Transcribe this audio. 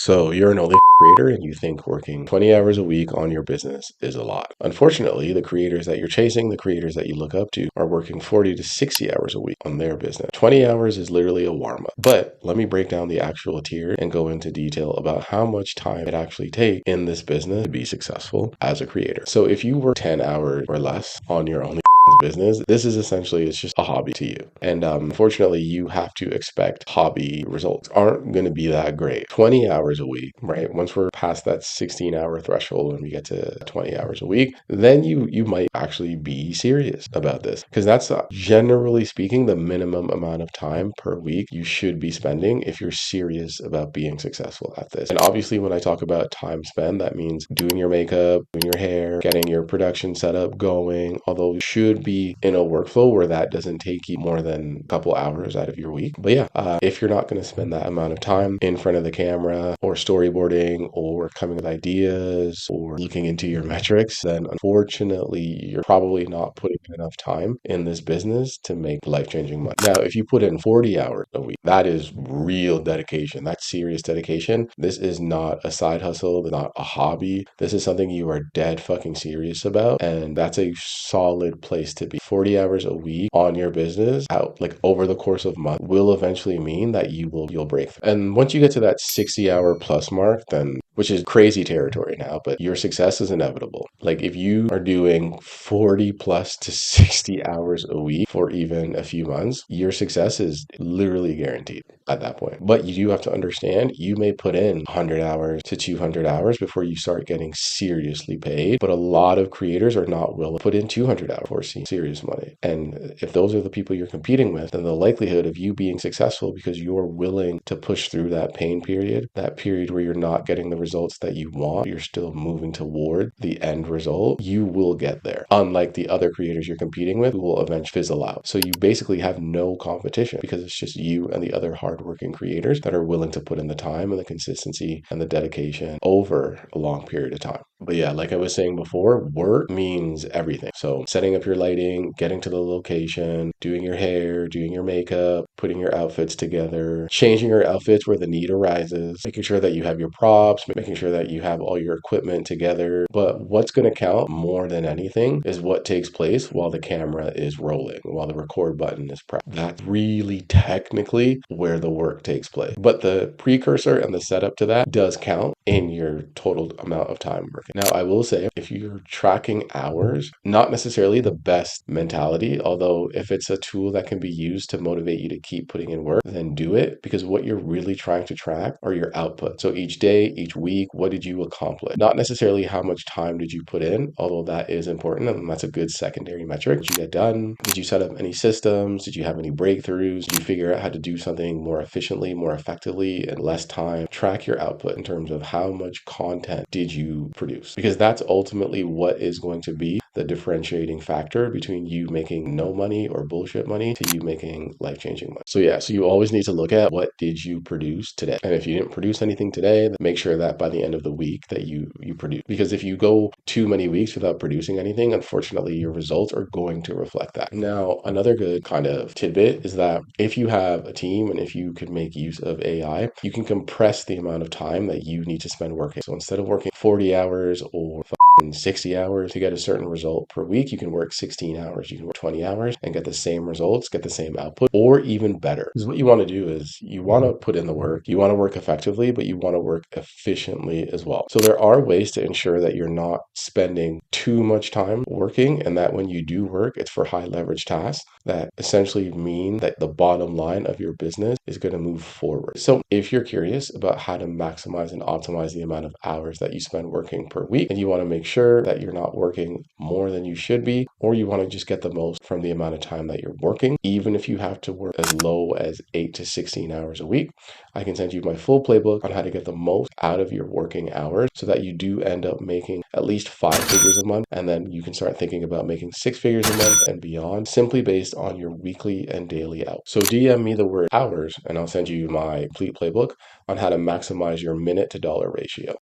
So you're an OnlyFans creator and you think working 20 hours a week on your business is a lot. Unfortunately, the creators that you're chasing, the creators that you look up to, are working 40 to 60 hours a week on their business. 20 hours is literally a warm-up. But let me break down the actual tier and go into detail about how much time it actually takes in this business to be successful as a creator. So if you work 10 hours or less on your OnlyFans business, this is essentially, it's just a hobby to you. And unfortunately, you have to expect hobby results aren't going to be that great. 20 hours a week, right? Once we're past that 16-hour threshold and we get to 20 hours a week, then you might actually be serious about this, because that's generally speaking the minimum amount of time per week you should be spending if you're serious about being successful at this. And obviously, when I talk about time spent, that means doing your makeup, doing your hair, getting your production setup going, although you should be in a workflow where that doesn't take you more than a couple hours out of your week. But yeah, if you're not going to spend that amount of time in front of the camera or storyboarding or coming with ideas or looking into your metrics, then unfortunately, you're probably not putting enough time in this business to make life-changing money. Now, if you put in 40 hours a week, that is real dedication. That's serious dedication. This is not a side hustle, not a hobby. This is something you are dead fucking serious about. And that's a solid place to be. 40 hours a week on your business out like over the course of a month will eventually mean that you'll break through. And once you get to that 60-hour plus mark, then, which is crazy territory now, but your success is inevitable. Like if you are doing 40 plus to 60 hours a week for even a few months, your success is literally guaranteed at that point. But you do have to understand, you may put in 100 hours to 200 hours before you start getting seriously paid. But a lot of creators are not willing to put in 200 hours for serious money. And if those are the people you're competing with, then the likelihood of you being successful because you're willing to push through that pain period, that period where you're not getting the results that you want, you're still moving toward the end result, you will get there. Unlike the other creators you're competing with, who will eventually fizzle out. So you basically have no competition because it's just you and the other hardworking creators that are willing to put in the time and the consistency and the dedication over a long period of time. But yeah, like I was saying before, work means everything. So setting up your lighting, getting to the location, doing your hair, doing your makeup, putting your outfits together, changing your outfits where the need arises, making sure that you have your props, making sure that you have all your equipment together. But what's going to count more than anything is what takes place while the camera is rolling, while the record button is pressed. That's really technically where the work takes place. But the precursor and the setup to that does count in your total amount of time working. Now, I will say, if you're tracking hours, not necessarily the best mentality, although if it's a tool that can be used to motivate you to keep putting in work, then do it, because what you're really trying to track are your output. So each day, each week, what did you accomplish? Not necessarily how much time did you put in, although that is important and that's a good secondary metric. Did you get done? Did you set up any systems? Did you have any breakthroughs? Did you figure out how to do something more efficiently, more effectively, in less time? Track your output in terms of how much content did you produce, because that's ultimately what is going to be the differentiating factor between you making no money or bullshit money to you making life-changing money. So yeah, so you always need to look at what did you produce today. And if you didn't produce anything today, then make sure that by the end of the week that you produce. Because if you go too many weeks without producing anything, unfortunately, your results are going to reflect that. Now, another good kind of tidbit is that if you have a team and if you could make use of AI, you can compress the amount of time that you need to spend working. So instead of working 40 hours or 60 hours to get a certain result per week, you can work 16 hours, you can work 20 hours and get the same results, get the same output, or even better. Because what you want to do is you want to put in the work, you want to work effectively, but you want to work efficiently as well. So there are ways to ensure that you're not spending too much time working, and that when you do work, it's for high leverage tasks that essentially mean that the bottom line of your business is going to move forward. So if you're curious about how to maximize and optimize the amount of hours that you spend working per week, and you want to make sure that you're not working more than you should be, or you want to just get the most from the amount of time that you're working, even if you have to work as low as 8 to 16 hours a week, I can send you my full playbook on how to get the most out of your working hours so that you do end up making at least 5 figures a month. And then you can start thinking about making 6 figures a month and beyond, simply based on your weekly and daily out. So DM me the word hours and I'll send you my complete playbook on how to maximize your minute to dollar ratio.